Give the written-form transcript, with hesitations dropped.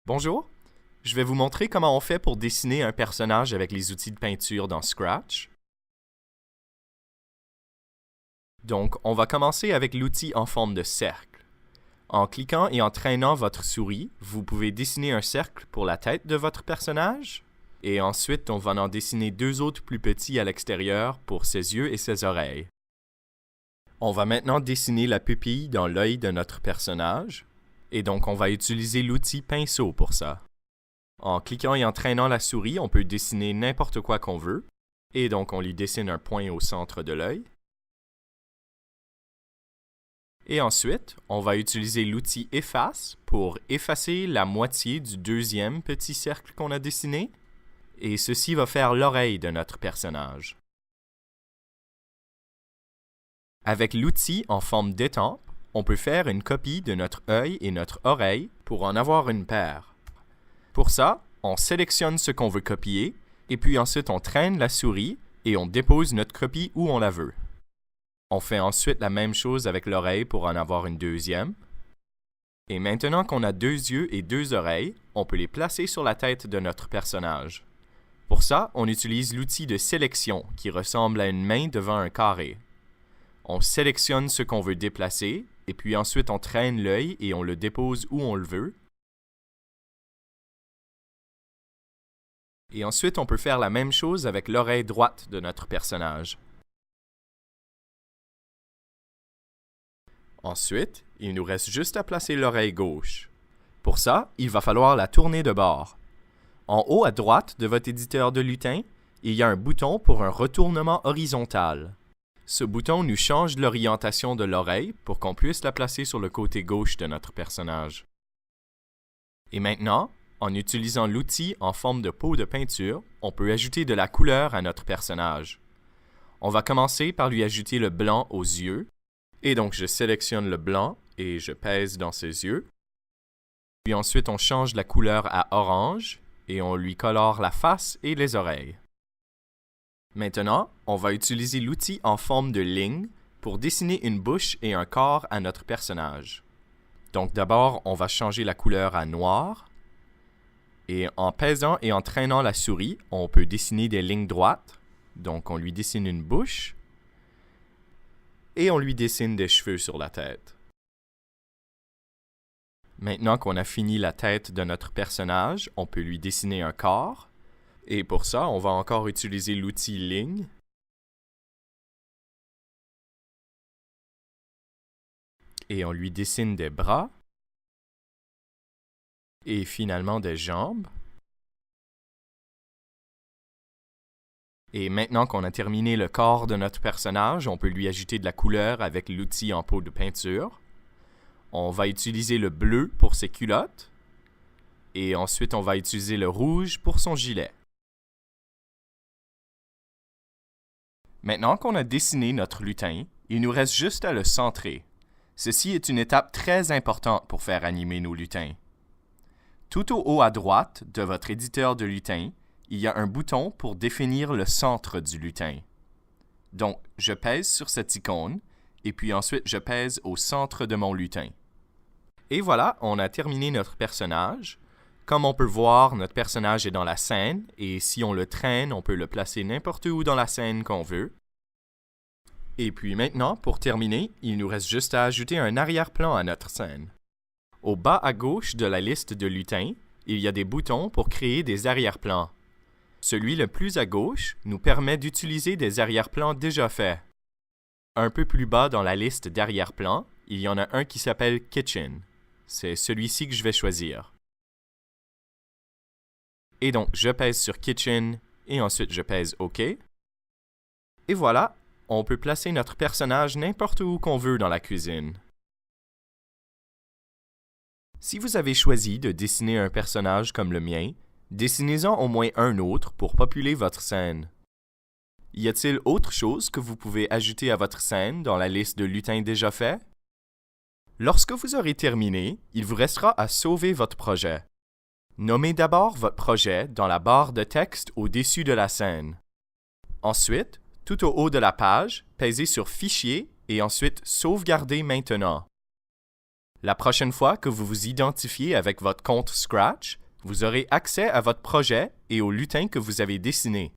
Bonjour, je vais vous montrer comment on fait pour dessiner un personnage avec les outils de peinture dans Scratch. Donc, on va commencer avec l'outil en forme de cercle. En cliquant et en traînant votre souris, vous pouvez dessiner un cercle pour la tête de votre personnage. Et ensuite, on va en dessiner deux autres plus petits à l'extérieur pour ses yeux et ses oreilles. On va maintenant dessiner la pupille dans l'œil de notre personnage. Et donc, on va utiliser l'outil pinceau pour ça. En cliquant et en traînant la souris, on peut dessiner n'importe quoi qu'on veut. Et donc, on lui dessine un point au centre de l'œil. Et ensuite, on va utiliser l'outil Efface pour effacer la moitié du deuxième petit cercle qu'on a dessiné. Et ceci va faire l'oreille de notre personnage. Avec l'outil en forme d'étampe, on peut faire une copie de notre œil et notre oreille pour en avoir une paire. Pour ça, on sélectionne ce qu'on veut copier, et puis ensuite on traîne la souris et on dépose notre copie où on la veut. On fait ensuite la même chose avec l'oreille pour en avoir une deuxième. Et maintenant qu'on a deux yeux et deux oreilles, on peut les placer sur la tête de notre personnage. Pour ça, on utilise l'outil de sélection qui ressemble à une main devant un carré. On sélectionne ce qu'on veut déplacer, et puis ensuite on traîne l'œil et on le dépose où on le veut. Et ensuite, on peut faire la même chose avec l'oreille droite de notre personnage. Ensuite, il nous reste juste à placer l'oreille gauche. Pour ça, il va falloir la tourner de bord. En haut à droite de votre éditeur de lutin, il y a un bouton pour un retournement horizontal. Ce bouton nous change l'orientation de l'oreille pour qu'on puisse la placer sur le côté gauche de notre personnage. Et maintenant, en utilisant l'outil en forme de pot de peinture, on peut ajouter de la couleur à notre personnage. On va commencer par lui ajouter le blanc aux yeux. Et donc, je sélectionne le blanc et je pèse dans ses yeux. Puis ensuite, on change la couleur à orange et on lui colore la face et les oreilles. Maintenant, on va utiliser l'outil en forme de ligne pour dessiner une bouche et un corps à notre personnage. Donc d'abord, on va changer la couleur à noir. Et en pesant et en traînant la souris, on peut dessiner des lignes droites. Donc on lui dessine une bouche. Et on lui dessine des cheveux sur la tête. Maintenant qu'on a fini la tête de notre personnage, on peut lui dessiner un corps. Et pour ça, on va encore utiliser l'outil ligne. Et on lui dessine des bras. Et finalement des jambes. Et maintenant qu'on a terminé le corps de notre personnage, on peut lui ajouter de la couleur avec l'outil en pot de peinture. On va utiliser le bleu pour ses culottes. Et ensuite, on va utiliser le rouge pour son gilet. Maintenant qu'on a dessiné notre lutin, il nous reste juste à le centrer. Ceci est une étape très importante pour faire animer nos lutins. Tout au haut à droite de votre éditeur de lutin, il y a un bouton pour définir le centre du lutin. Donc, je pèse sur cette icône, et puis ensuite je pèse au centre de mon lutin. Et voilà, on a terminé notre personnage. Comme on peut voir, notre personnage est dans la scène, et si on le traîne, on peut le placer n'importe où dans la scène qu'on veut. Et puis maintenant, pour terminer, il nous reste juste à ajouter un arrière-plan à notre scène. Au bas à gauche de la liste de lutins, il y a des boutons pour créer des arrière-plans. Celui le plus à gauche nous permet d'utiliser des arrière-plans déjà faits. Un peu plus bas dans la liste d'arrière-plans, il y en a un qui s'appelle Kitchen. C'est celui-ci que je vais choisir. Et donc, je pèse sur Kitchen et ensuite je pèse OK. Et voilà, on peut placer notre personnage n'importe où qu'on veut dans la cuisine. Si vous avez choisi de dessiner un personnage comme le mien, dessinez-en au moins un autre pour populer votre scène. Y a-t-il autre chose que vous pouvez ajouter à votre scène dans la liste de lutins déjà faits? Lorsque vous aurez terminé, il vous restera à sauver votre projet. Nommez d'abord votre projet dans la barre de texte au-dessus de la scène. Ensuite, tout au haut de la page, pèsez sur Fichier et ensuite Sauvegarder maintenant. La prochaine fois que vous vous identifiez avec votre compte Scratch, vous aurez accès à votre projet et au lutin que vous avez dessiné.